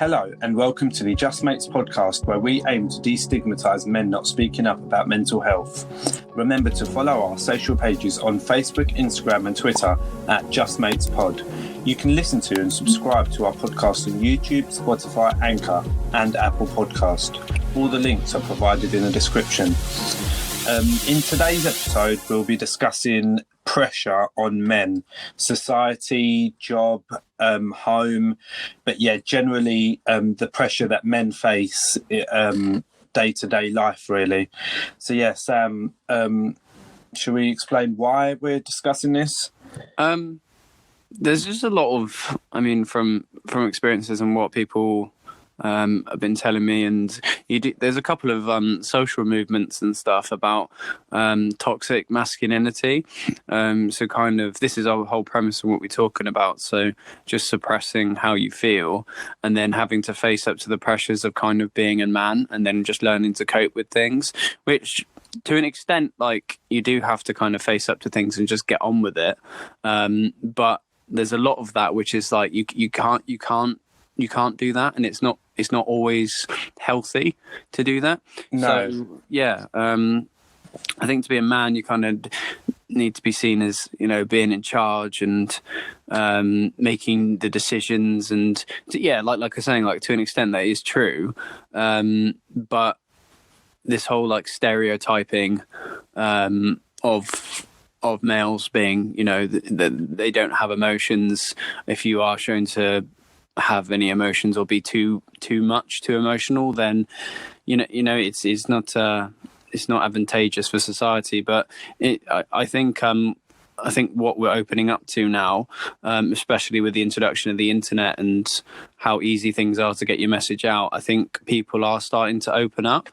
Hello and welcome to the Just Mates podcast, where we aim to destigmatise men not speaking up about mental health. Remember to follow our social pages on Facebook, Instagram and Twitter at Just Mates Pod. You can listen to and subscribe to our podcast on YouTube, Spotify, Anchor and Apple Podcast. All the links are provided in the description. In today's episode, we'll be discussing pressure on men, society, job, home, but generally the pressure that men face day-to-day life, really. So Sam, should we explain why we're discussing this? There's just a lot of, from experiences and what people have been telling me, and there's a couple of social movements and stuff about toxic masculinity. So kind of this is our whole premise of what we're talking about. So just suppressing how you feel and then having to face up to the pressures of kind of being a man and then just learning to cope with things, which to an extent, like, you do have to kind of face up to things and just get on with it. But there's a lot of that which is like you can't do that, and it's not always healthy to do that. No. So I think to be a man, you kind of need to be seen as, being in charge and making the decisions, and like I was saying, like, to an extent that is true. But this whole like stereotyping of males being, they don't have emotions. If you are shown to have any emotions or be too emotional, then it's not advantageous for society. But I think what we're opening up to now, especially with the introduction of the internet and how easy things are to get your message out, I think people are starting to open up.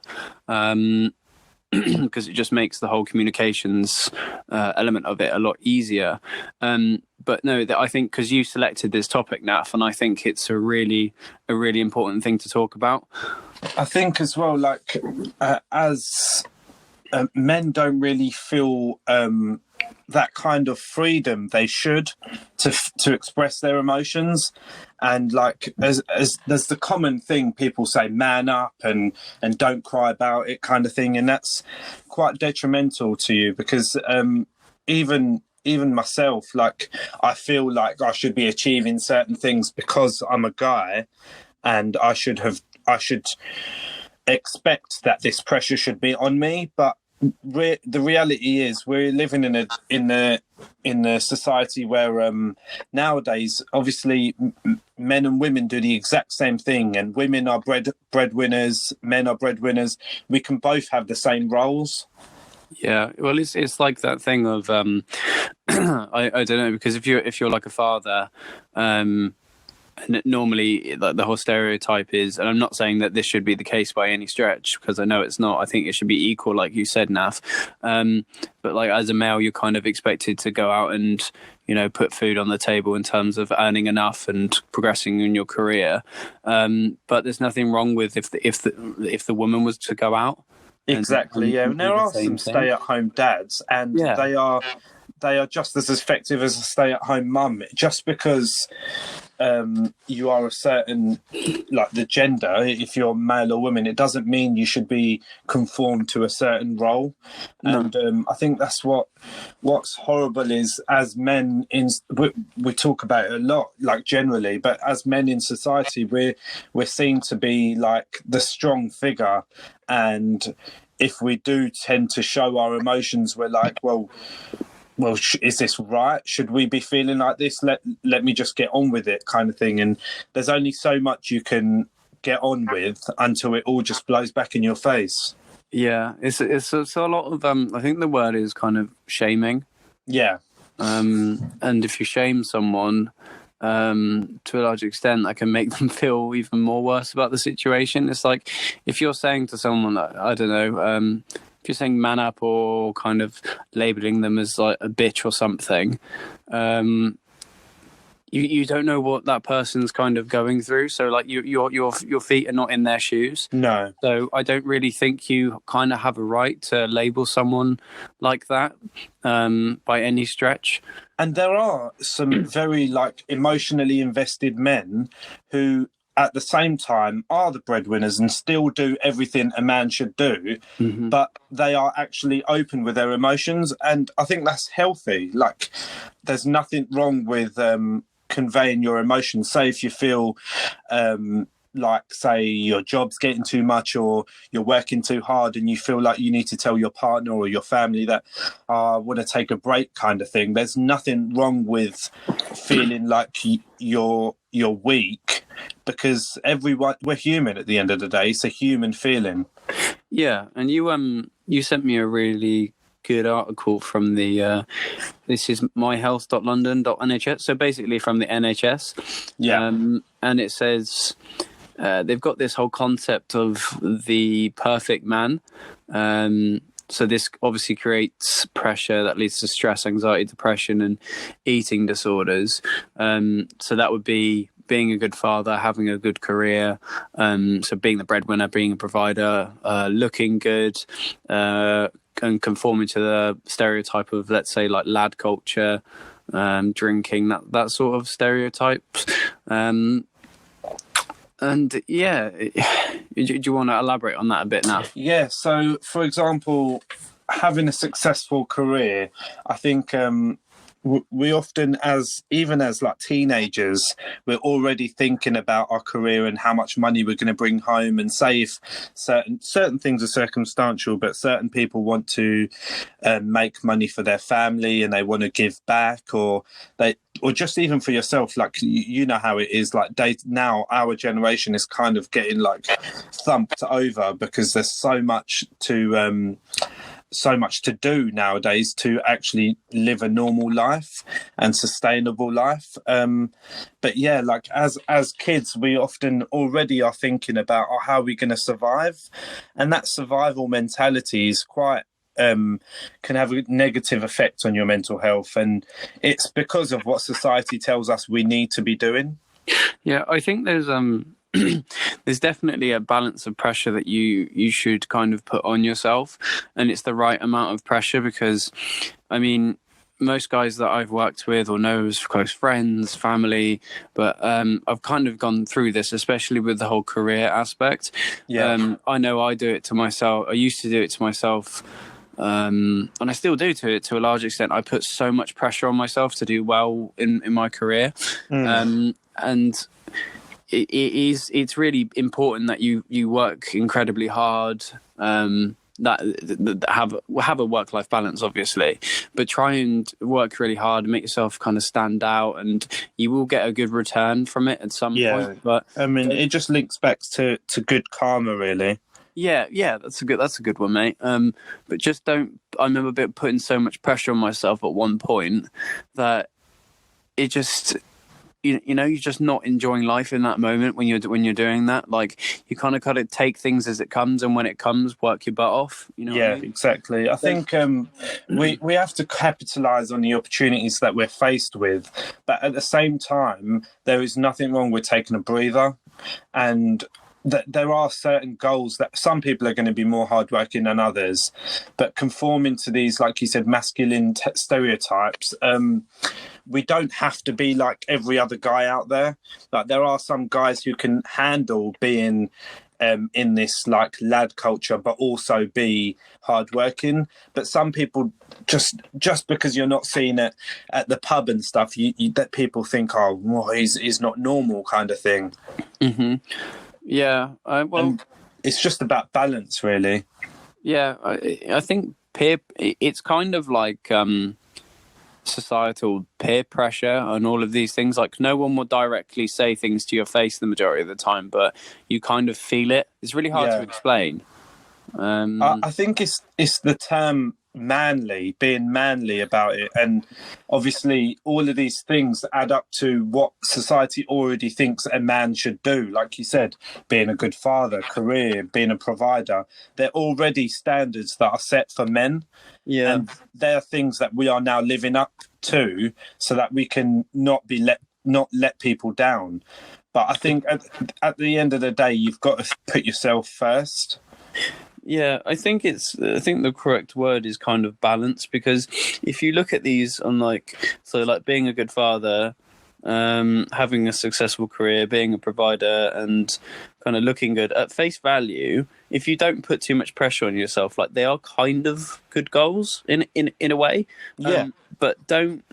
Because it just makes the whole communications element of it a lot easier. But no, I think because you selected this topic, Naf, and I think it's a really important thing to talk about. I think as well, like, as men don't really feel that kind of freedom they should to express their emotions, and like as there's the common thing people say, man up and don't cry about it kind of thing, and that's quite detrimental to you, because even myself, like, I feel like I should be achieving certain things because I'm a guy, and I should expect that this pressure should be on me. But the reality is we're living in a society where nowadays, obviously, men and women do the exact same thing, and women are breadwinners, men are breadwinners. We can both have the same roles. Yeah, well, it's like that thing of I don't know, because if you're like a father, and normally, like, the whole stereotype is, and I'm not saying that this should be the case by any stretch, because I know it's not. I think it should be equal, like you said, Naf. But like, as a male, you're kind of expected to go out and, put food on the table in terms of earning enough and progressing in your career. But there's nothing wrong with if the woman was to go out. Exactly. Yeah, and there are some stay-at-home dads, and they are just as effective as a stay-at-home mum. Just because you are a certain, like, the gender, if you're male or woman, it doesn't mean you should be conformed to a certain role. No. And I think that's what's horrible is, as men we talk about it a lot, like, generally, but as men in society, we're seen to be like the strong figure, and if we do tend to show our emotions, we're like, well, is this right? Should we be feeling like this? Let me just get on with it, kind of thing. And there's only so much you can get on with until it all just blows back in your face. Yeah, it's a lot of I think the word is kind of shaming. Yeah. And if you shame someone, to a large extent, that can make them feel even more worse about the situation. It's like, if you're saying to someone that, I don't know, if you're saying man up or kind of labeling them as like a bitch or something, you don't know what that person's kind of going through. So like your feet are not in their shoes. No. So I don't really think you kind of have a right to label someone like that by any stretch. And there are some very like emotionally invested men who at the same time are the breadwinners and still do everything a man should do, but they are actually open with their emotions. And I think that's healthy. Like, there's nothing wrong with conveying your emotions. Say if you feel like, say, your job's getting too much or you're working too hard and you feel like you need to tell your partner or your family that I want to take a break, kind of thing. There's nothing wrong with feeling like you're weak, because we're human at the end of the day. It's a human feeling. Yeah, and you sent me a really good article from the this is myhealth.london.nhs, so basically from the NHS. And it says they've got this whole concept of the perfect man. So this obviously creates pressure that leads to stress, anxiety, depression, and eating disorders. So that would be being a good father, having a good career, so being the breadwinner, being a provider, looking good, and conforming to the stereotype of, let's say, like lad culture, drinking, that sort of stereotypes. And yeah, do you want to elaborate on that a bit now? Yeah, so for example, having a successful career, I think we often, even as like teenagers, we're already thinking about our career and how much money we're going to bring home. And say if certain things are circumstantial, but certain people want to make money for their family and they want to give back, or just even for yourself, like you know how it is. Like now, our generation is kind of getting like thumped over because there's so much to do nowadays to actually live a normal life and sustainable life. But yeah, like as kids, we often already are thinking about how are we going to survive, and that survival mentality is quite can have a negative effect on your mental health, and it's because of what society tells us we need to be doing. Yeah, I think there's there's definitely a balance of pressure that you should kind of put on yourself, and it's the right amount of pressure, because I mean, most guys that I've worked with or know as close friends, family, but I've kind of gone through this, especially with the whole career aspect. I know I do it to myself. I used to do it to myself, and I still do to a large extent. I put so much pressure on myself to do well in my career, and it's really important that you work incredibly hard, that have a work-life balance, obviously, but try and work really hard and make yourself kind of stand out, and you will get a good return from it at some point. But I mean, it just links back to good karma, really. Yeah, that's a good one, mate. But just don't. I remember putting so much pressure on myself at one point that it just, you know, you're just not enjoying life in that moment when you're doing that. Like, you kind of got to take things as it comes, and when it comes, work your butt off. You know? Yeah, what I mean? Exactly. I think we have to capitalize on the opportunities that we're faced with, but at the same time, there is nothing wrong with taking a breather, and there are certain goals that some people are going to be more hardworking than others, but conforming to these, like you said, masculine stereotypes, we don't have to be like every other guy out there. Like, there are some guys who can handle being in this like lad culture, but also be hardworking. But some people, just because you're not seeing it at the pub and stuff, that people think, oh, well, he's not normal, kind of thing. Mm-hmm. Yeah, well, it's just about balance, really. Yeah, I think it's kind of like societal peer pressure and all of these things. Like, no one will directly say things to your face the majority of the time, but you kind of feel it. It's really hard to explain. I think it's the term manly, being manly about it, and obviously all of these things add up to what society already thinks a man should do. Like you said, being a good father, career, being a provider, they're already standards that are set for men, and they're things that we are now living up to, so that we can not let people down. But I think at the end of the day, you've got to put yourself first. Yeah, I think the correct word is kind of balance, because if you look at these on like being a good father, having a successful career, being a provider, and kind of looking good at face value, if you don't put too much pressure on yourself, like, they are kind of good goals in a way. But don't,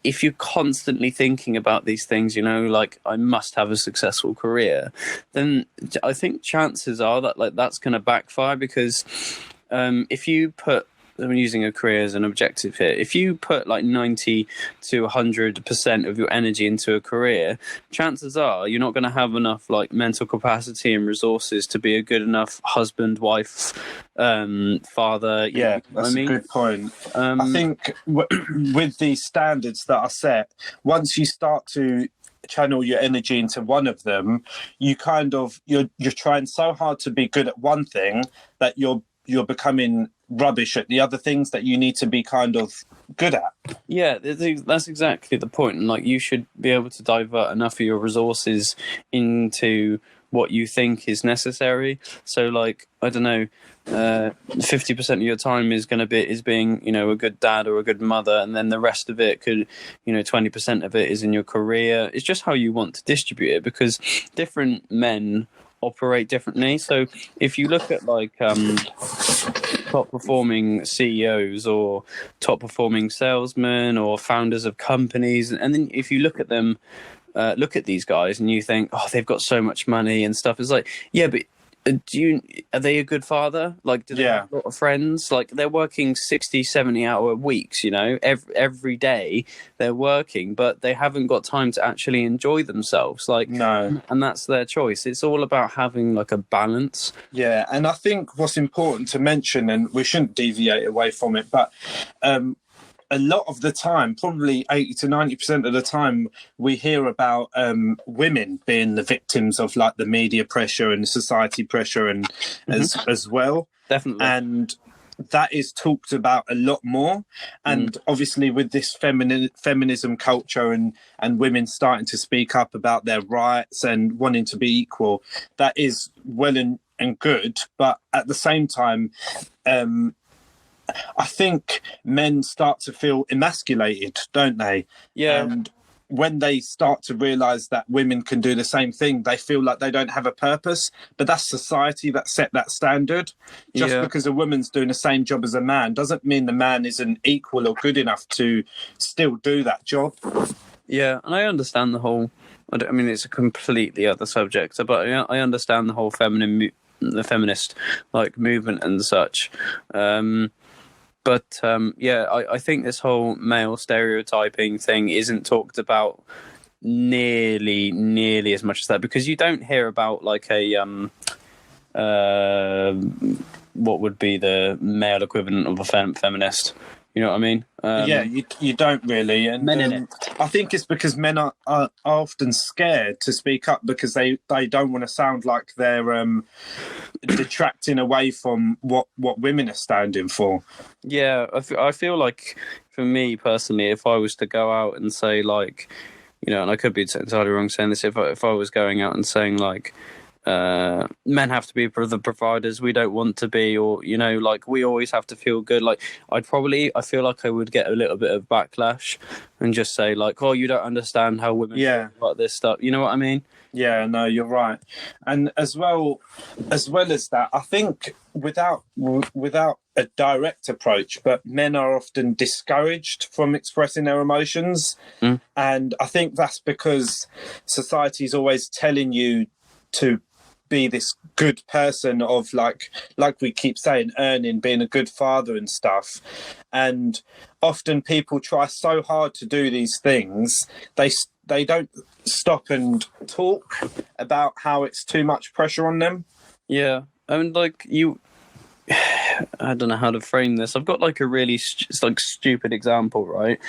if you're constantly thinking about these things, you know, like, I must have a successful career, then I think chances are that, like, that's going to backfire, because if you put, I'm using a career as an objective here. If you put like 90 to 100% of your energy into a career, chances are you're not going to have enough like mental capacity and resources to be a good enough husband, wife, father. Yeah, that's a good point. I think with these standards that are set, once you start to channel your energy into one of them, you kind of you're trying so hard to be good at one thing that you're becoming rubbish at the other things that you need to be kind of good at. Yeah, that's exactly the point. And like, you should be able to divert enough of your resources into what you think is necessary. So like, I don't know, 50% of your time is being, you know, a good dad or a good mother, and then the rest of it could, you know, 20% of it is in your career. It's just how you want to distribute it, because different men operate differently. So if you look at like top performing CEOs or top performing salesmen or founders of companies, and then if you look at them, look at these guys and you think, oh, they've got so much money and stuff, it's like, yeah, but are they a good father? Like, do they have a lot of friends? Like, they're working 60, 70-hour weeks, you know, every day they're working, but they haven't got time to actually enjoy themselves. Like, no. And that's their choice. It's all about having like a balance. Yeah, and I think what's important to mention, and we shouldn't deviate away from it, but a lot of the time, probably 80 to 90% of the time, we hear about women being the victims of like the media pressure and society pressure, and as well. Definitely. And that is talked about a lot more. And obviously with this feminism culture and women starting to speak up about their rights and wanting to be equal, that is well and good. But at the same time, I think men start to feel emasculated, don't they? Yeah. And when they start to realise that women can do the same thing, they feel like they don't have a purpose. But that's society that set that standard. Just because a woman's doing the same job as a man doesn't mean the man isn't equal or good enough to still do that job. Yeah, and I understand the whole... I mean, it's a completely other subject, but I understand the whole the feminist like movement and such. But I think this whole male stereotyping thing isn't talked about nearly as much as that, because you don't hear about like a what would be the male equivalent of a feminist. You know what I mean? You don't really. And men in it. I think it's because men are often scared to speak up, because they don't want to sound like they're detracting away from what women are standing for. Yeah, I feel like, for me personally, if I was to go out and say like, you know, and I could be entirely wrong saying this, if I was going out and saying like, men have to be the providers, we don't want to be, or, you know, like, we always have to feel good, like, I feel like I would get a little bit of backlash and just say like, oh, you don't understand how women feel about this stuff, you know what I mean? Yeah, no, you're right. And as well as that, I think without a direct approach, but men are often discouraged from expressing their emotions. And I think that's because society is always telling you to be this good person of like we keep saying, earning, being a good father and stuff. And often people try so hard to do these things, they don't stop and talk about how it's too much pressure on them. Yeah, I mean, like, I don't know how to frame this. I've got like a really stupid example, right?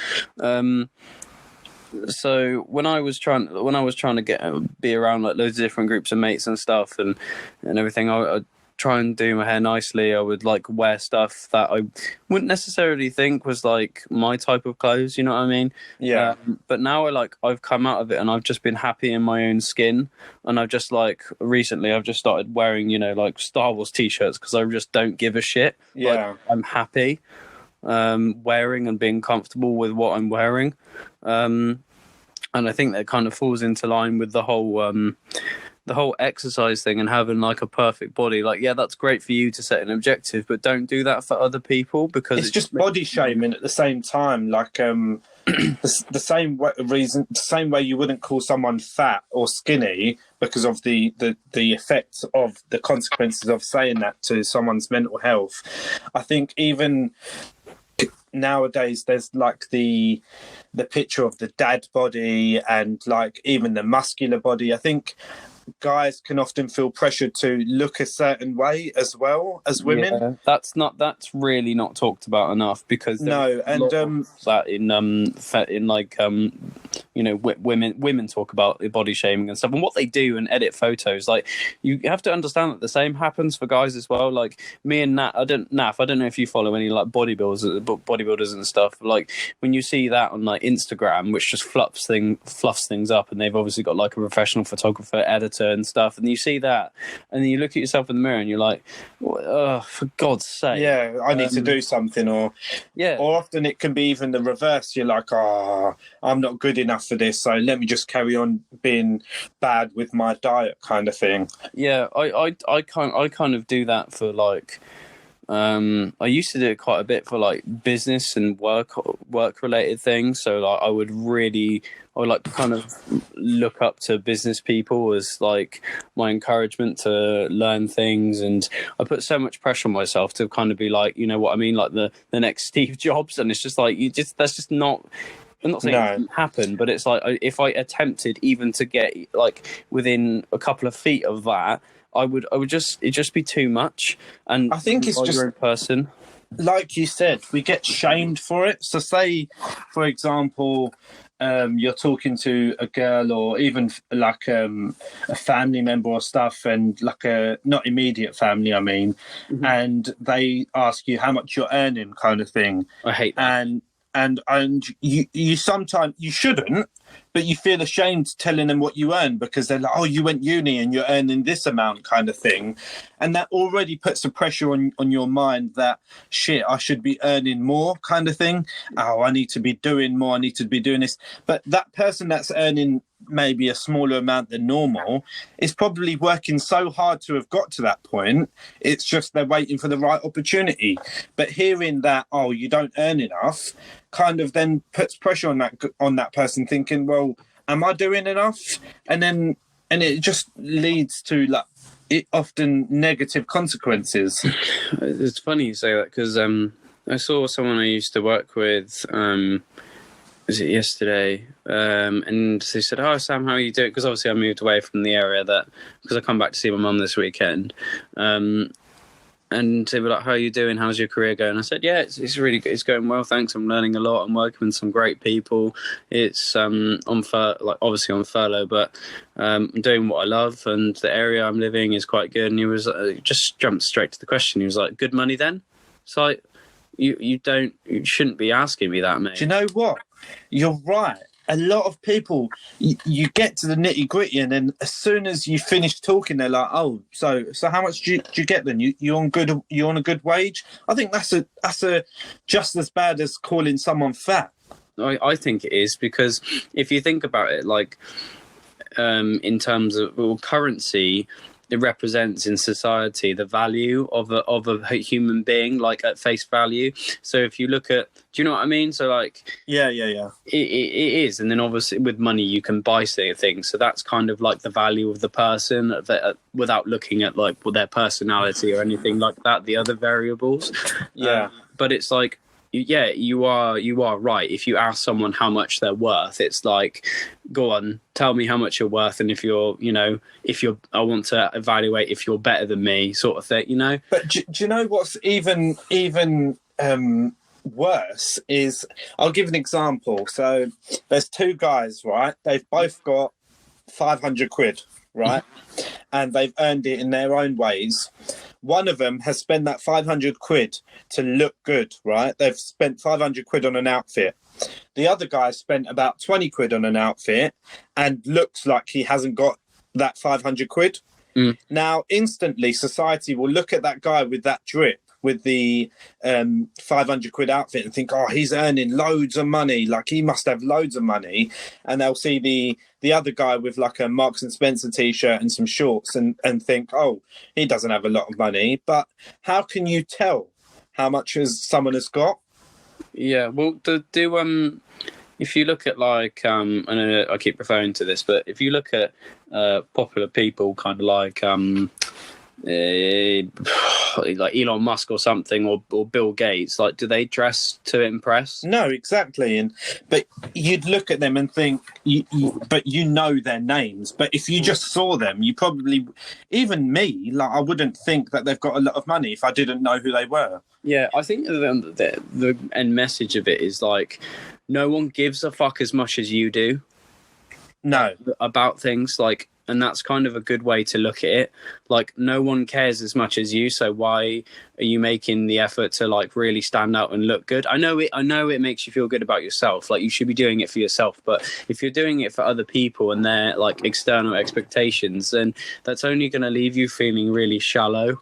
So when I was trying to be around like loads of different groups of mates and stuff and everything, I'd try and do my hair nicely. I would like wear stuff that I wouldn't necessarily think was like my type of clothes, you know what I mean? Yeah. But now I've come out of it and I've just been happy in my own skin, and I've just like recently I've just started wearing, you know, like Star Wars t-shirts because I just don't give a shit. Yeah. Like, I'm happy wearing and being comfortable with what I'm wearing. And I think that kind of falls into line with the whole exercise thing and having like a perfect body. Like, yeah, that's great for you to set an objective, but don't do that for other people, because it's just body shaming at the same time. Like the same way you wouldn't call someone fat or skinny because of the effects of the consequences of saying that to someone's mental health. I think even nowadays there's like the picture of the dad body and like even the muscular body. I think guys can often feel pressured to look a certain way as well as women. Yeah, that's really not talked about enough, because no, and that in like women talk about the body shaming and stuff and what they do and edit photos. Like, you have to understand that the same happens for guys as well. Like me and Naf, I don't know if you follow any like bodybuilders and stuff. Like when you see that on like Instagram, which just fluffs things up, and they've obviously got like a professional photographer, editor and stuff, and you see that and then you look at yourself in the mirror and you're like, oh, for God's sake, I need to do something. Or often it can be even the reverse. You're like, I'm not good enough for this, so let me just carry on being bad with my diet, kind of thing. I kind of do that for like I used to do it quite a bit for like business and work related things. So like I would like kind of look up to business people as like my encouragement to learn things, and I put so much pressure on myself to kind of be like, you know what I mean, like the next Steve Jobs, and it's just like that's just not. I'm not saying it didn't happen, but it's like if I attempted even to get like within a couple of feet of that, it'd just be too much. And I think it's just your own person. Like you said, we get shamed for it. So say, for example, you're talking to a girl or even like a family member or stuff, and like a not immediate family, I mean, and they ask you how much you're earning, kind of thing. I hate that. And you sometimes, you shouldn't, but you feel ashamed telling them what you earn, because they're like, oh, you went uni and you're earning this amount, kind of thing. And that already puts a pressure on your mind that, shit, I should be earning more, kind of thing. Oh, I need to be doing more, I need to be doing this. But that person that's earning maybe a smaller amount than normal is probably working so hard to have got to that point. It's just they're waiting for the right opportunity. But hearing that, oh, you don't earn enough, kind of then puts pressure on that person, thinking, well, am I doing enough? And it just leads to like often negative consequences. It's funny you say that, because I saw someone I used to work with was it yesterday, and they said, oh, Sam, how are you doing? Because obviously I moved away from the area because I come back to see my mum this weekend, and they were like, how are you doing? How's your career going? I said, yeah, it's really good. It's going well, thanks. I'm learning a lot. I'm working with some great people. It's obviously on furlough, but I'm doing what I love, and the area I'm living is quite good. And he was just jumped straight to the question. He was like, good money then? It's like, you shouldn't be asking me that, mate. Do you know what? You're right. A lot of people, you get to the nitty gritty, and then as soon as you finish talking, they're like, "Oh, so how much do you get then? You on a good wage?" I think that's a just as bad as calling someone fat. I think it is, because if you think about it, like in terms of currency, it represents in society the value of a human being, like at face value. So if you look at, do you know what I mean? So like, yeah, it is. And then obviously with money you can buy things. So that's kind of like the value of the person without looking at like their personality or anything like that, the other variables. But it's like, yeah, you are right. If you ask someone how much they're worth, it's like, go on, tell me how much you're worth, and if I want to evaluate if you're better than me, sort of thing, you know. But do you know what's even worse is, I'll give an example. So there's two guys, right? They've both got 500 quid, right? And they've earned it in their own ways. One of them has spent that 500 quid to look good, right? They've spent 500 quid on an outfit. The other guy spent about 20 quid on an outfit and looks like he hasn't got that 500 quid. Now, instantly, society will look at that guy with that drip with the 500 quid outfit and think, oh, he's earning loads of money, like he must have loads of money. And they'll see the other guy with like a Marks and Spencer t-shirt and some shorts and think, oh, he doesn't have a lot of money. But how can you tell how much someone has got? Yeah, well, if you look at like, I know I keep referring to this, but if you look at popular people, kind of like Elon Musk or something, or Bill Gates, like, do they dress to impress? No, exactly. But you'd look at them and think, but you know their names. But if you just saw them, you probably, even me, like I wouldn't think that they've got a lot of money if I didn't know who they were. Yeah, I think the end message of it is like, no one gives a fuck as much as you do. No. About things, like, and that's kind of a good way to look at it. Like, no one cares as much as you, so why are you making the effort to like really stand out and look good? I know it makes you feel good about yourself, like you should be doing it for yourself, but if you're doing it for other people and their like external expectations, then that's only going to leave you feeling really shallow.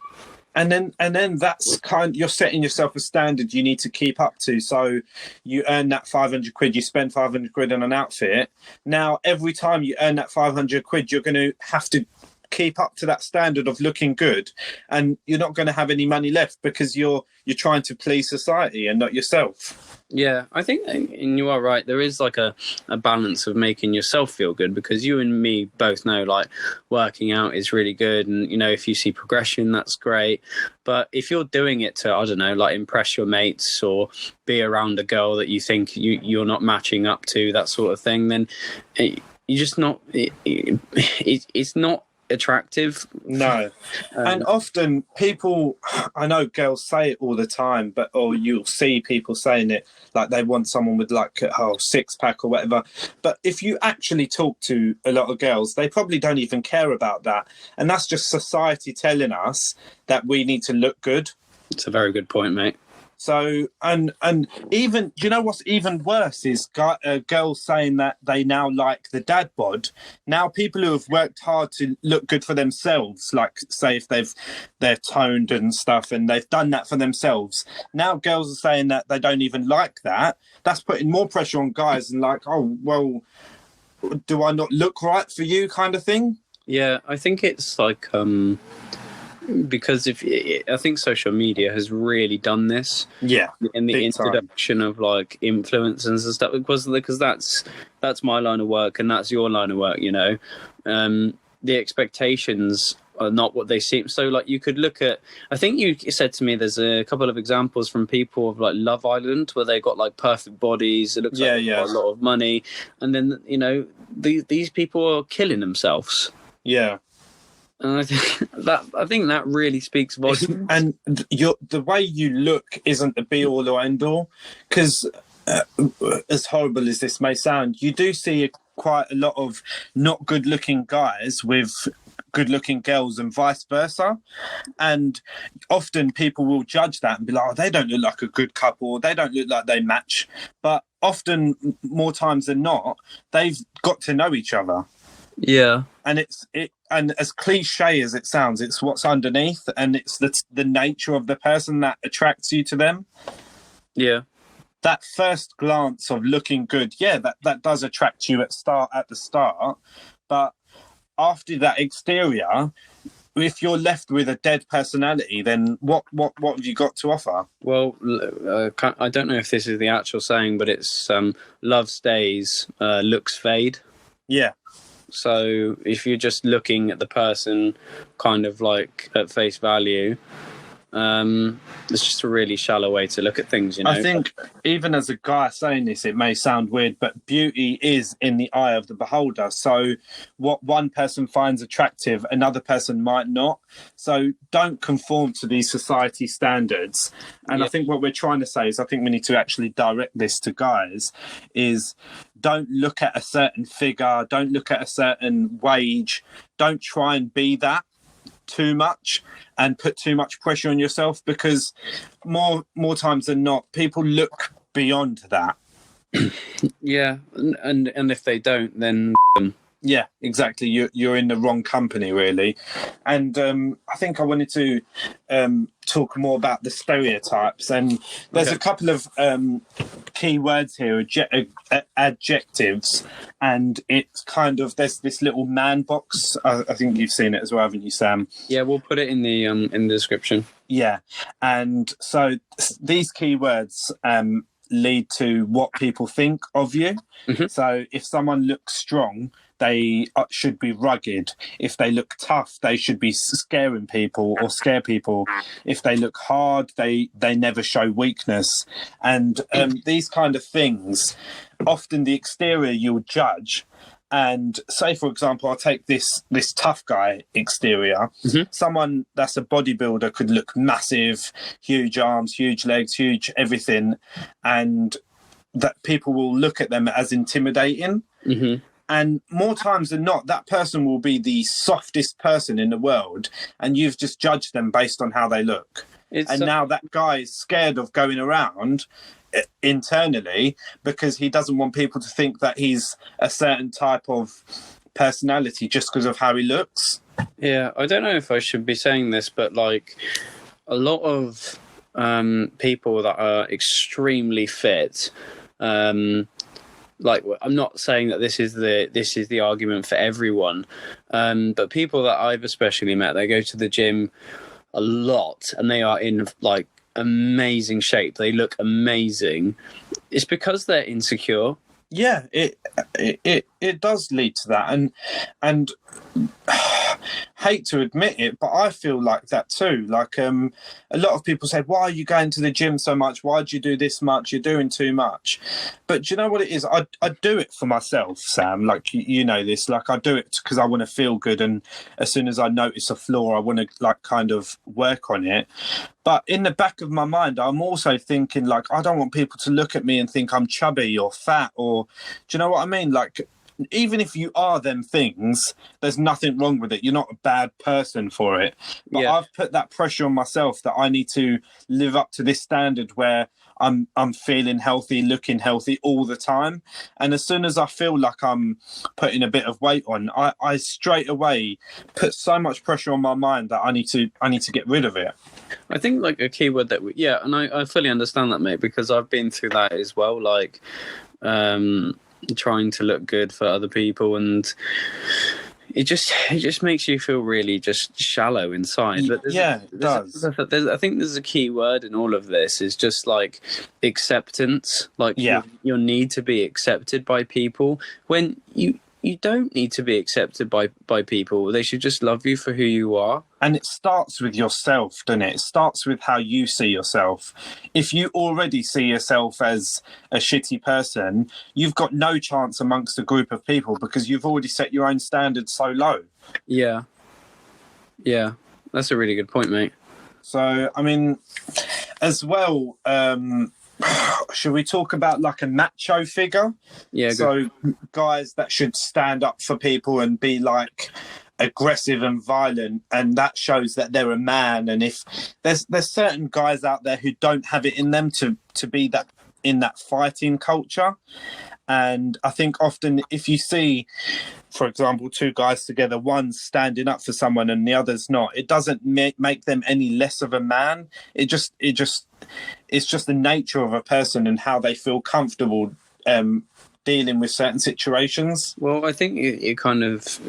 And then that's you're setting yourself a standard you need to keep up to. So you earn that 500 quid, you spend 500 quid on an outfit. Now, every time you earn that 500 quid, you're going to have to keep up to that standard of looking good. And you're not going to have any money left because you're trying to please society and not yourself. Yeah, I think, and you are right, there is like a balance of making yourself feel good, because you and me both know like working out is really good, and you know, if you see progression, that's great. But if you're doing it to, I don't know, like impress your mates or be around a girl that you think you're not matching up to, that sort of thing, then you're just not, it's not attractive. No. And often people, I know girls say it all the time, or you'll see people saying it like they want someone with like a whole six-pack or whatever. But if you actually talk to a lot of girls, they probably don't even care about that. And that's just society telling us that we need to look good. It's a very good point, mate. So, and even, do you know what's even worse is girls saying that they now like the dad bod. Now people who have worked hard to look good for themselves, like say if they're toned and stuff and they've done that for themselves. Now girls are saying that they don't even like that. That's putting more pressure on guys and like, oh, well, do I not look right for you kind of thing? Yeah, I think it's like, because I think social media has really done this, in the introduction of like influencers and stuff, because that's my line of work and that's your line of work, you know. The expectations are not what they seem. So like you could look at, I think you said to me there's a couple of examples from people of like Love Island where they got like perfect bodies, it looks like they've got a lot of money, and then you know these people are killing themselves. Yeah. And I think that really speaks volumes. And the way you look isn't the be all or end all, because as horrible as this may sound, you do see quite a lot of not good looking guys with good looking girls and vice versa. And often people will judge that and be like, oh, they don't look like a good couple, they don't look like they match. But often, more times than not, they've got to know each other. Yeah. And and as cliche as it sounds, it's what's underneath, and it's the nature of the person that attracts you to them. Yeah. That first glance of looking good, that does attract you at the start. But after that exterior, if you're left with a dead personality, then what have you got to offer? Well, I don't know if this is the actual saying, but it's love stays, looks fade. Yeah. So if you're just looking at the person kind of like at face value, it's just a really shallow way to look at things, you know. I think even as a guy saying this, it may sound weird, but beauty is in the eye of the beholder. So what one person finds attractive, another person might not. So don't conform to these society standards. And I think what we're trying to say is, I think we need to actually direct this to guys, is don't look at a certain figure, don't look at a certain wage, don't try and be that too much and put too much pressure on yourself, because more times than not, people look beyond that. Yeah, and if they don't, then yeah, exactly. You're in the wrong company, really. And I think I wanted to talk more about the stereotypes. And there's a couple of key words here, adjectives, and it's kind of, there's this little man box. I think you've seen it as well, haven't you, Sam? Yeah, we'll put it in the description. Yeah, and so these keywords lead to what people think of you. So if someone looks strong, they should be rugged. If they look tough, they should be scaring people or scare people. If they look hard, they never show weakness. And these kind of things, often the exterior you'll judge. And say, for example, I'll take this tough guy exterior. Someone that's a bodybuilder could look massive, huge arms, huge legs, huge everything. And that people will look at them as intimidating. And more times than not, that person will be the softest person in the world. And you've just judged them based on how they look. Now that guy is scared of going around internally because he doesn't want people to think that he's a certain type of personality just because of how he looks. Yeah, I don't know if I should be saying this, but like a lot of people that are extremely fit, like I'm not saying that this is the argument for everyone, but people that I've especially met, they go to the gym a lot and they are in like amazing shape. They look amazing. It's because they're insecure. Yeah, it does lead to that, and hate to admit it, but I feel like that too. Like a lot of people say, why are you going to the gym so much? Why do you do this much? You're doing too much. But do you know what it is? I do it for myself, Sam. Like you know this. Like I do it because I want to feel good, and as soon as I notice a flaw, I want to like kind of work on it. But in the back of my mind, I'm also thinking like I don't want people to look at me and think I'm chubby or fat, or do you know what I mean? Like even if you are them things, there's nothing wrong with it. You're not a bad person for it. But yeah. I've put that pressure on myself that I need to live up to this standard where I'm feeling healthy, looking healthy all the time. And as soon as I feel like I'm putting a bit of weight on, I straight away put so much pressure on my mind that I need to get rid of it. I think like a key word that and I fully understand that, mate, because I've been through that as well. Like, trying to look good for other people, and it just makes you feel really just shallow inside. But it does. I think there's a key word in all of this is just like acceptance. Like your need to be accepted by people when you don't need to be accepted by people. They should just love you for who you are. And it starts with yourself, doesn't it? It starts with how you see yourself. If you already see yourself as a shitty person, you've got no chance amongst a group of people because you've already set your own standards so low. Yeah. Yeah, that's a really good point, mate. So, I mean, as well, should we talk about like a macho figure? Yeah. So guys that should stand up for people and be like aggressive and violent, and that shows that they're a man. And if there's certain guys out there who don't have it in them to be that in that fighting culture. And I think often if you see, for example, two guys together, one's standing up for someone and the other's not, it doesn't make them any less of a man. It's just the nature of a person and how they feel comfortable dealing with certain situations. Well, I think it kind of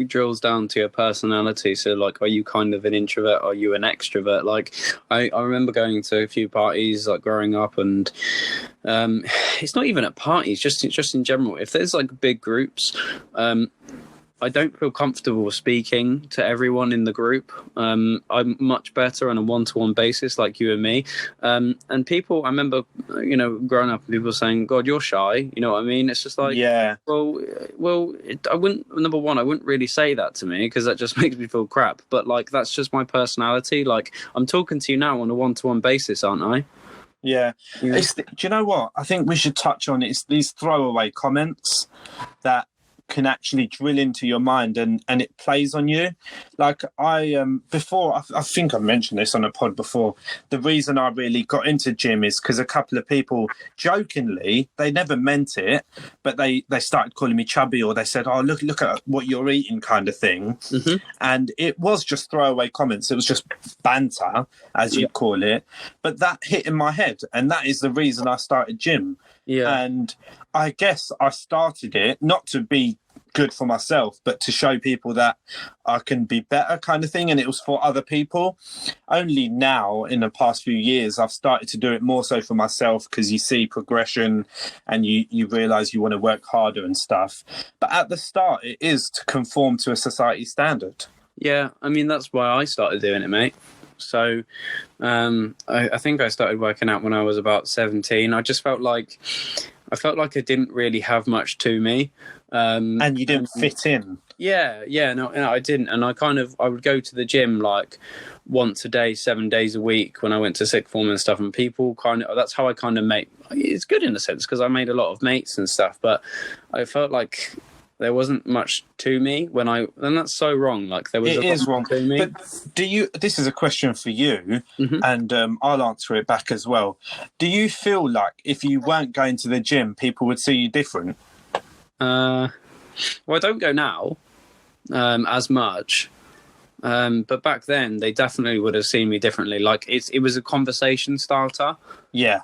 drills down to your personality. So, like, are you kind of an introvert? Are you an extrovert? Like, I remember going to a few parties, like, growing up, and it's not even at parties, just in general. If there's, like, big groups, I don't feel comfortable speaking to everyone in the group. I'm much better on a one-to-one basis, like you and me. And people, I remember, growing up, people saying, "God, you're shy." You know what I mean? It's just like, Well, I wouldn't. Number one, I wouldn't really say that to me because that just makes me feel crap. But like, that's just my personality. Like, I'm talking to you now on a one-to-one basis, aren't I? Yeah. Do you know what? I think we should touch on it. It's these throwaway comments that can actually drill into your mind and it plays on you. Like I think I've mentioned this on a pod before. The reason I really got into gym is because a couple of people jokingly, they never meant it, but they started calling me chubby, or they said, "Oh, look at what you're eating," kind of thing. Mm-hmm. And it was just throwaway comments. It was just banter, as you call it. But that hit in my head, and that is the reason I started gym. Yeah. And I guess I started it not to be good for myself, but to show people that I can be better, kind of thing. And it was for other people. Only now, in the past few years, I've started to do it more so for myself, because you see progression and you realise you want to work harder and stuff. But at the start, it is to conform to a society standard. Yeah, I mean, that's why I started doing it, mate. So I think I started working out when I was about 17. I just felt like I didn't really have much to me. And you didn't fit in. Yeah, no, I didn't. And I would go to the gym like once a day, 7 days a week when I went to sixth form and stuff. And people that's how I kind of made, it's good in a sense because I made a lot of mates and stuff. But I felt like there wasn't much to me and that's so wrong. Like there was it is wrong to me. But this is a question for you, mm-hmm. and I'll answer it back as well. Do you feel like if you weren't going to the gym, people would see you different? Well, I don't go now as much. But back then they definitely would have seen me differently. Like it was a conversation starter. Yeah.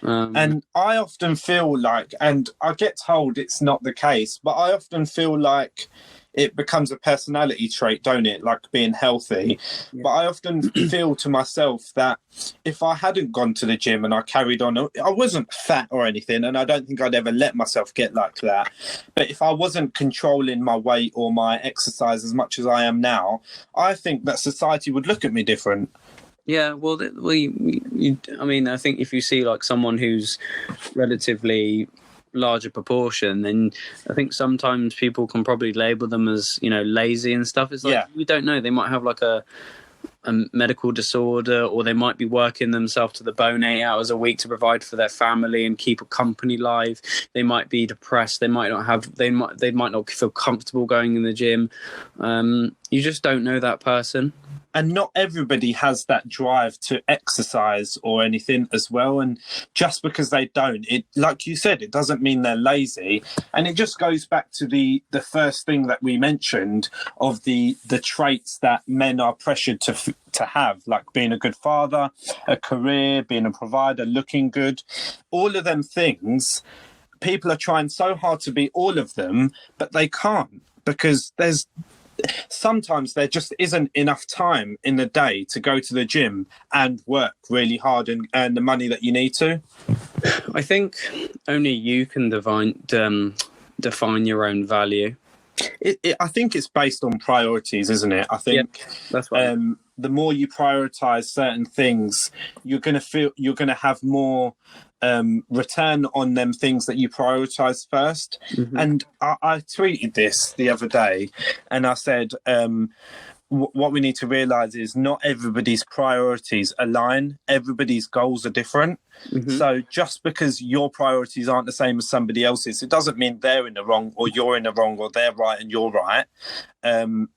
And I often feel like, and I get told it's not the case, but I often feel like it becomes a personality trait, don't it? Like being healthy. Yeah. But I often feel to myself that if I hadn't gone to the gym and I carried on, I wasn't fat or anything, and I don't think I'd ever let myself get like that. But if I wasn't controlling my weight or my exercise as much as I am now, I think that society would look at me different. Yeah, well, I mean, I think if you see like someone who's relatively larger proportion, then I think sometimes people can probably label them as, lazy and stuff. It's like, we don't know. They might have like a medical disorder, or they might be working themselves to the bone 8 hours a week to provide for their family and keep a company live. They might be depressed. They might not feel comfortable going in the gym. You just don't know that person. And not everybody has that drive to exercise or anything as well. And just because they don't, it, like you said, it doesn't mean they're lazy. And it just goes back to the first thing that we mentioned of the traits that men are pressured to have, like being a good father, a career, being a provider, looking good. All of them things, people are trying so hard to be all of them, but they can't, because sometimes there just isn't enough time in the day to go to the gym and work really hard and earn the money that you need to. I think only you can define your own value. I think it's based on priorities, isn't it? I think that's right. The more you prioritize certain things, you're going to have more return on them things that you prioritize first. Mm-hmm. And I tweeted this the other day, and I said, what we need to realize is not everybody's priorities align. Everybody's goals are different. Mm-hmm. So just because your priorities aren't the same as somebody else's, it doesn't mean they're in the wrong or you're in the wrong, or they're right and you're right.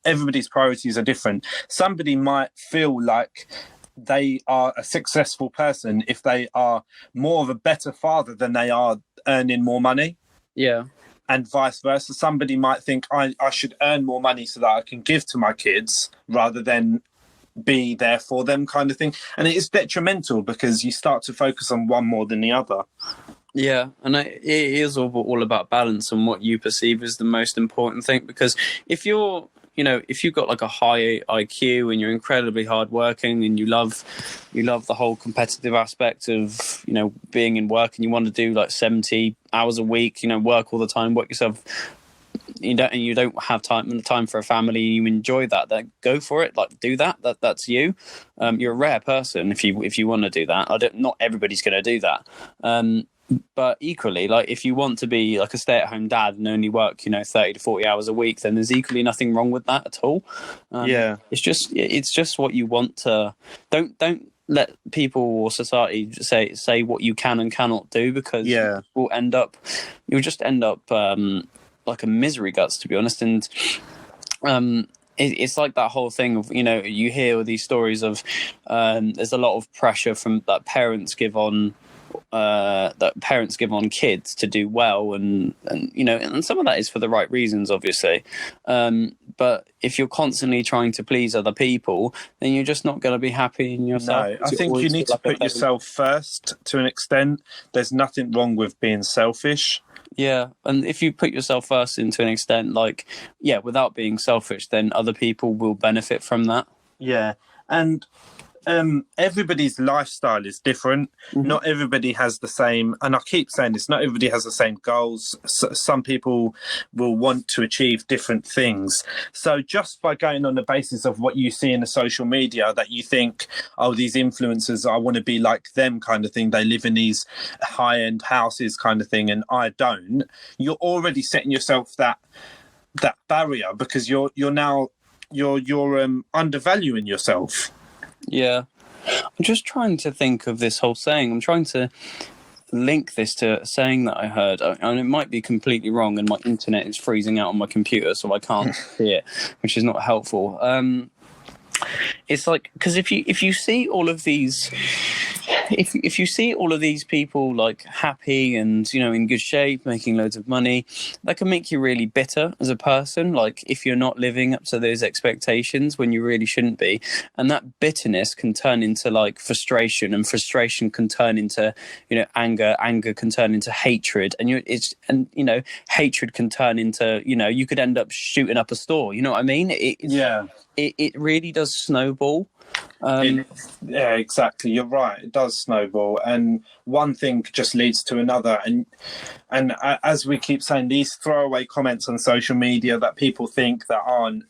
Everybody's priorities are different. Somebody might feel like they are a successful person if they are more of a better father than they are earning more money. Yeah. And vice versa. Somebody might think I should earn more money so that I can give to my kids rather than be there for them, kind of thing. And it is detrimental because you start to focus on one more than the other. Yeah, and it is all about balance and what you perceive as the most important thing. Because if you've got like a high IQ and you're incredibly hardworking and you love the whole competitive aspect of, being in work, and you want to do like 70 hours a week, work all the time, work yourself, you don't have time for a family, you enjoy that, then go for it. Like, do that. That's you. You're a rare person if you want to do that. Not everybody's going to do that. But equally, like if you want to be like a stay-at-home dad and only work, 30 to 40 hours a week, then there's equally nothing wrong with that at all. It's just what you want to. Don't let people or society say what you can and cannot do, because you'll just end up like a misery guts, to be honest. And it's like that whole thing of, you hear all these stories of there's a lot of pressure from that parents give on kids to do well, and some of that is for the right reasons, obviously, but if you're constantly trying to please other people, then you're just not going to be happy in yourself. No, I think you need to put yourself first to an extent. There's nothing wrong with being selfish. Yeah, and if you put yourself first into an extent, without being selfish, then other people will benefit from that. Yeah, and everybody's lifestyle is different. Mm-hmm. Not everybody has the same, and I keep saying this, not everybody has the same goals. Some people will want to achieve different things. So just by going on the basis of what you see in the social media, that you think, oh, these influencers, I want to be like them kind of thing. They live in these high-end houses kind of thing, and I don't. You're already setting yourself that barrier, because you're undervaluing yourself. Yeah, I'm just trying to think of this whole saying. I'm trying to link this to a saying that I heard, and it might be completely wrong, and my internet is freezing out on my computer, so I can't see it, which is not helpful. It's like, because if you see all of these, if you see all of these people like happy and in good shape, making loads of money, that can make you really bitter as a person. Like if you're not living up to those expectations when you really shouldn't be, and that bitterness can turn into like frustration, and frustration can turn into anger can turn into hatred, and hatred can turn into you could end up shooting up a store. You know what I mean? It really does snowball. Yeah, exactly. You're right. It does snowball, and one thing just leads to another. And as we keep saying, these throwaway comments on social media that people think that aren't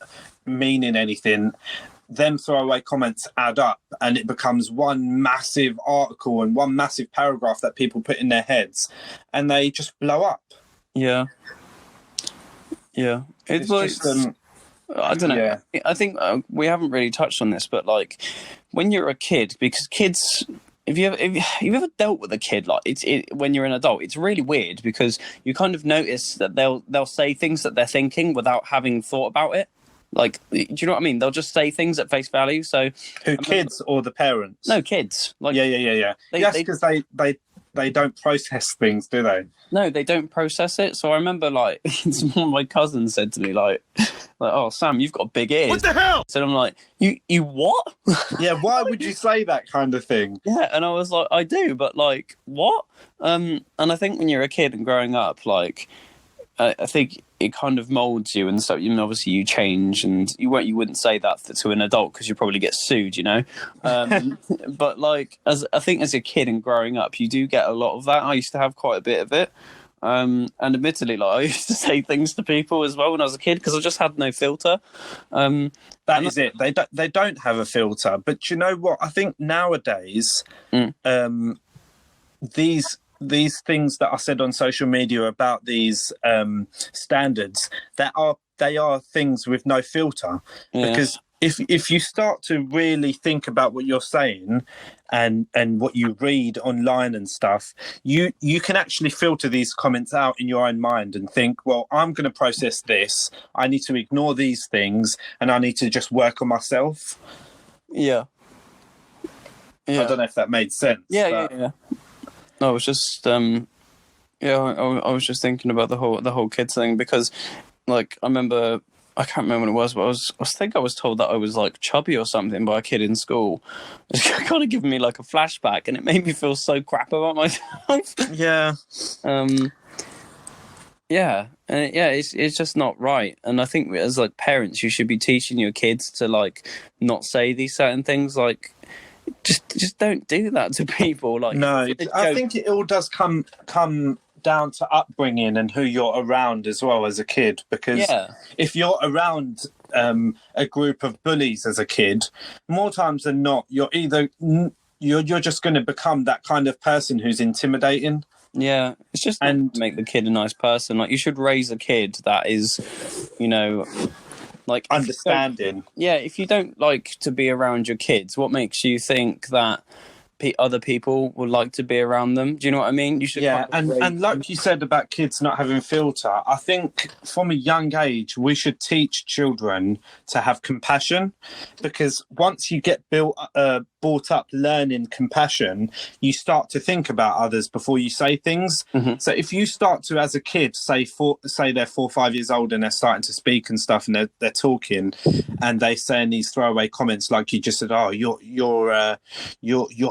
meaning anything, them throwaway comments add up, and it becomes one massive article and one massive paragraph that people put in their heads, and they just blow up. Yeah. It's just I don't know. Yeah. I think we haven't really touched on this, but like when you're a kid, because kids, if you've ever dealt with a kid, like when you're an adult, it's really weird, because you kind of notice that they'll say things that they're thinking without having thought about it. Like, do you know what I mean? They'll just say things at face value. So, kids or the parents? No, kids. Like, yeah. Yes, because they don't process things, do they? No, they don't process it. So I remember, like, one of my cousins said to me, like, oh, Sam, you've got big ears. What the hell? So I'm like, you what? Yeah, why would you say that kind of thing? Yeah, and I was like, I do, but like, what? And I think when you're a kid and growing up, like, I think it kind of molds you and stuff. Obviously you change, and you wouldn't say that to an adult because you probably get sued, But like, as a kid and growing up, you do get a lot of that. I used to have quite a bit of it. And admittedly, like, I used to say things to people as well when I was a kid because I just had no filter. That is it. They don't have a filter. But you know what? I think nowadays, these things that are said on social media about these standards, they are things with no filter. Yeah. Because if you start to really think about what you're saying and what you read online and stuff, you can actually filter these comments out in your own mind and think, well, I'm going to process this. I need to ignore these things, and I need to just work on myself. Yeah. I don't know if that made sense. Yeah. I was just, I was just thinking about the whole kids thing, because, like, I remember, I can't remember when it was, but I think I was told that I was like chubby or something by a kid in school. It's kind of giving me like a flashback, and it made me feel so crap about myself. Yeah. It's just not right. And I think as like parents, you should be teaching your kids to like not say these certain things, like, just don't do that to people. Like, no, I think it all does come down to upbringing and who you're around as well as a kid. Because if you're around a group of bullies as a kid, more times than not, you're just going to become that kind of person who's intimidating. Yeah, it's just to make the kid a nice person. Like, you should raise a kid that is, like, understanding. If you don't like to be around your kids, what makes you think that other people would like to be around them. Do you know what I mean? You should and like you said about kids not having filter, I think from a young age we should teach children to have compassion, because once you get brought up learning compassion, you start to think about others before you say things. So if you start to, as a kid, say they're 4 or 5 years old and they're starting to speak and stuff, and they're talking and they saying these throwaway comments like you just said, oh, your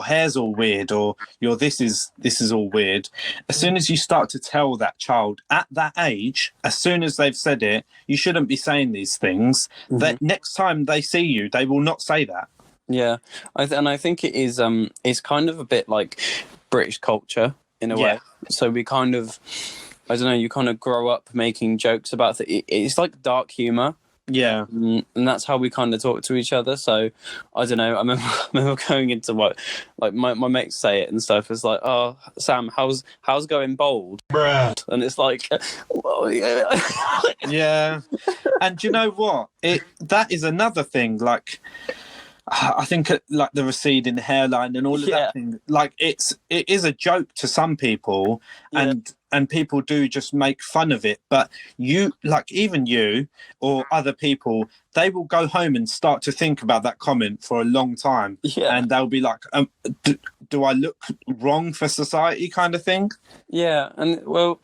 hair's all weird, or this is all weird. As soon as you start to tell that child at that age, as soon as they've said it, you shouldn't be saying these things, that next time they see you, they will not say that. Yeah, and I think it is. It's kind of a bit like British culture in a way. So we kind of, I don't know. You kind of grow up making jokes about it. It's like dark humor. Yeah, and that's how we kind of talk to each other. So I don't know. I remember going into like my mates say it and stuff. It's like, oh, Sam, how's going bold? Bruh. And it's like, well, yeah. Yeah. And do you know what? That is another thing. Like, I think like the receding hairline and all of that thing, like it is a joke to some people, and people do just make fun of it. But you, like even you or other people, they will go home and start to think about that comment for a long time, and they'll be like, do I look wrong for society, kind of thing? Yeah, and well,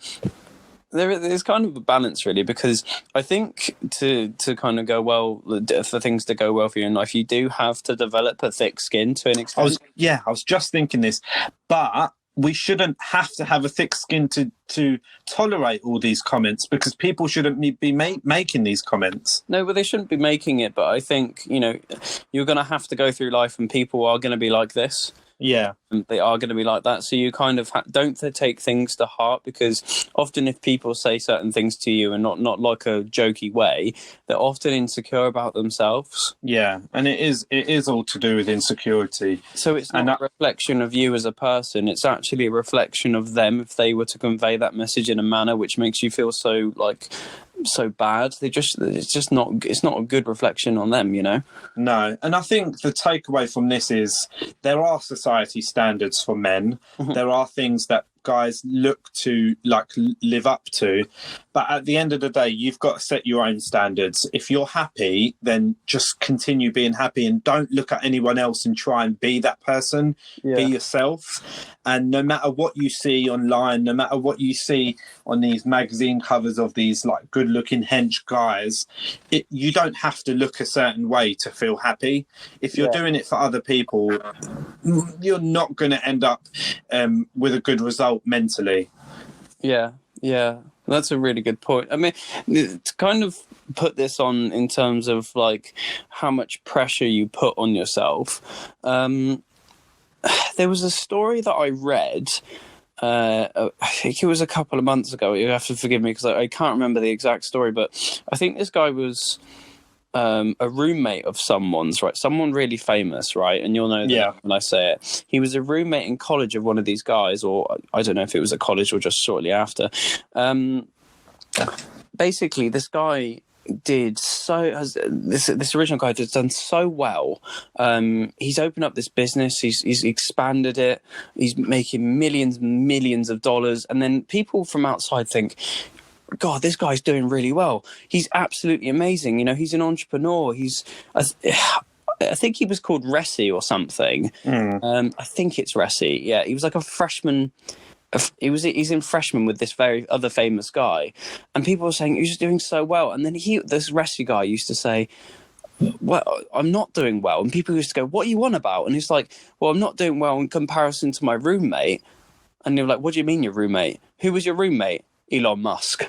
there's kind of a balance, really, because I think to kind of go well, for things to go well for you in life, you do have to develop a thick skin to an extent. I was just thinking this, but we shouldn't have to have a thick skin to tolerate all these comments, because people shouldn't be making these comments. No, but they shouldn't be making it. But I think, you're going to have to go through life and people are going to be like this. Yeah, they are going to be like that. So you kind of don't take things to heart, because often if people say certain things to you and not like a jokey way, they're often insecure about themselves. Yeah, and it is all to do with insecurity. So it's not a reflection of you as a person. It's actually a reflection of them if they were to convey that message in a manner which makes you feel so bad. It's not a good reflection on them, No, and I think the takeaway from this is there are society standards for men. There are things that guys look to live up to, but at the end of the day, you've got to set your own standards. If you're happy, then just continue being happy and don't look at anyone else and try and be that person. Be yourself. And no matter what you see online, no matter what you see on these magazine covers of these like good looking hench guys, you don't have to look a certain way to feel happy. If you're doing it for other people, you're not going to end up with a good result mentally. Yeah, that's a really good point. I mean, to kind of put this on in terms of like how much pressure you put on yourself, there was a story that I read, I think it was a couple of months ago. You have to forgive me because I can't remember the exact story, but I think this guy was a roommate of someone's, right? Someone really famous, right? And you'll know that when I say it. He was a roommate in college of one of these guys, or I don't know if it was at college or just shortly after. Basically, this guy this original guy has done so well. He's opened up this business. He's expanded it. He's making millions of dollars. And then people from outside think, God, this guy's doing really well. He's absolutely amazing. He's an entrepreneur. I think he was called Ressi or something. I think it's Ressi. Yeah, he was like a freshman. He's in freshman with this very other famous guy, and people were saying he's doing so well. And then this Ressi guy used to say, well, I'm not doing well. And people used to go, what are you on about? And he's like, well, I'm not doing well in comparison to my roommate. And they were like, what do you mean your roommate? Who was your roommate? Elon Musk.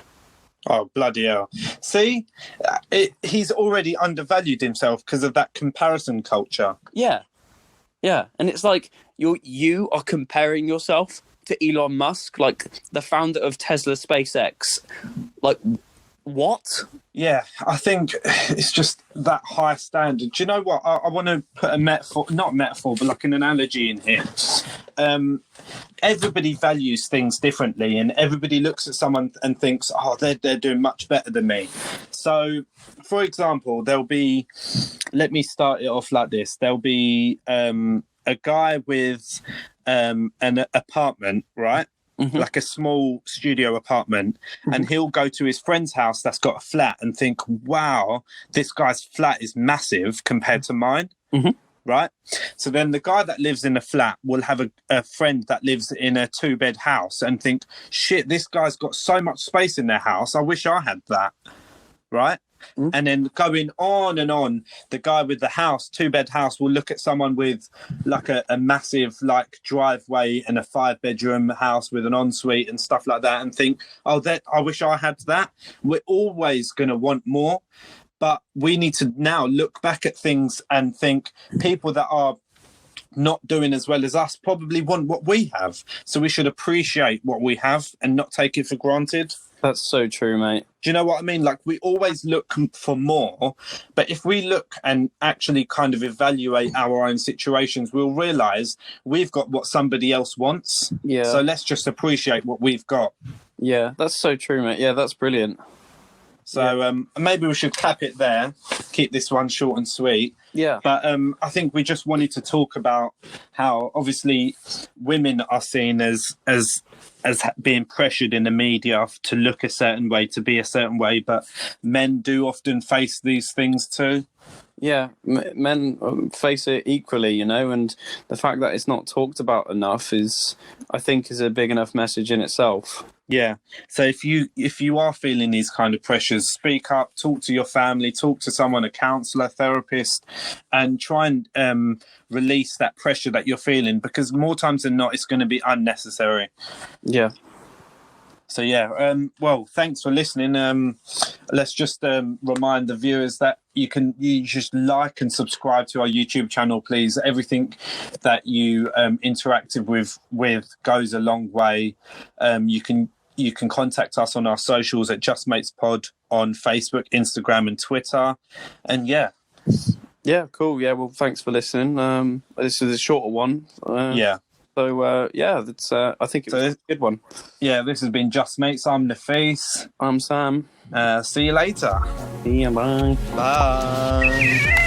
Oh, bloody hell. See, he's already undervalued himself because of that comparison culture. Yeah. And it's like you are comparing yourself to Elon Musk, like the founder of Tesla, SpaceX. Like, what? Yeah, I think it's just that high standard. Do you know what? I want to put a metaphor, not metaphor, but like an analogy in here. Everybody values things differently, and everybody looks at someone and thinks, oh, they're doing much better than me. So, for example, let me start it off like this. There'll be a guy with an apartment, right? Mm-hmm. Like a small studio apartment, and he'll go to his friend's house that's got a flat and think, wow, this guy's flat is massive compared to mine. Mm-hmm. Right? So then the guy that lives in a flat will have a friend that lives in a 2-bed house and think, shit, this guy's got so much space in their house. I wish I had that. Right? Mm-hmm. And then going on and on, the guy with the house, 2-bed house, will look at someone with like a massive like driveway and a 5-bedroom house with an ensuite and stuff like that and think, oh, that I wish I had that. We're always going to want more. But we need to now look back at things and think people that are not doing as well as us probably want what we have. So we should appreciate what we have and not take it for granted. That's so true, mate. Do you know what I mean? Like, we always look for more, but if we look and actually kind of evaluate our own situations, we'll realise we've got what somebody else wants. Yeah. So let's just appreciate what we've got. Yeah, that's so true, mate. Yeah, that's brilliant. So maybe we should cap it there, keep this one short and sweet. Yeah. But I think we just wanted to talk about how obviously women are seen as being pressured in the media to look a certain way, to be a certain way, but men do often face these things too. Yeah, men face it equally, you know, and the fact that it's not talked about enough I think, is a big enough message in itself. Yeah. So if you are feeling these kind of pressures, speak up, talk to your family, talk to someone, a counsellor, therapist, and try and release that pressure that you're feeling, because more times than not, it's going to be unnecessary. Yeah. So well, thanks for listening. Let's just remind the viewers that you just like and subscribe to our YouTube channel, please. Everything that you interacted with goes a long way. You can contact us on our socials at Just Mates Pod on Facebook, Instagram, and Twitter. And yeah, cool. Yeah, well, thanks for listening. This is a shorter one. So, that's, I think it was a good one. Yeah, this has been Just Mates. I'm Nafees. I'm Sam. See you later. See you, bye. Bye.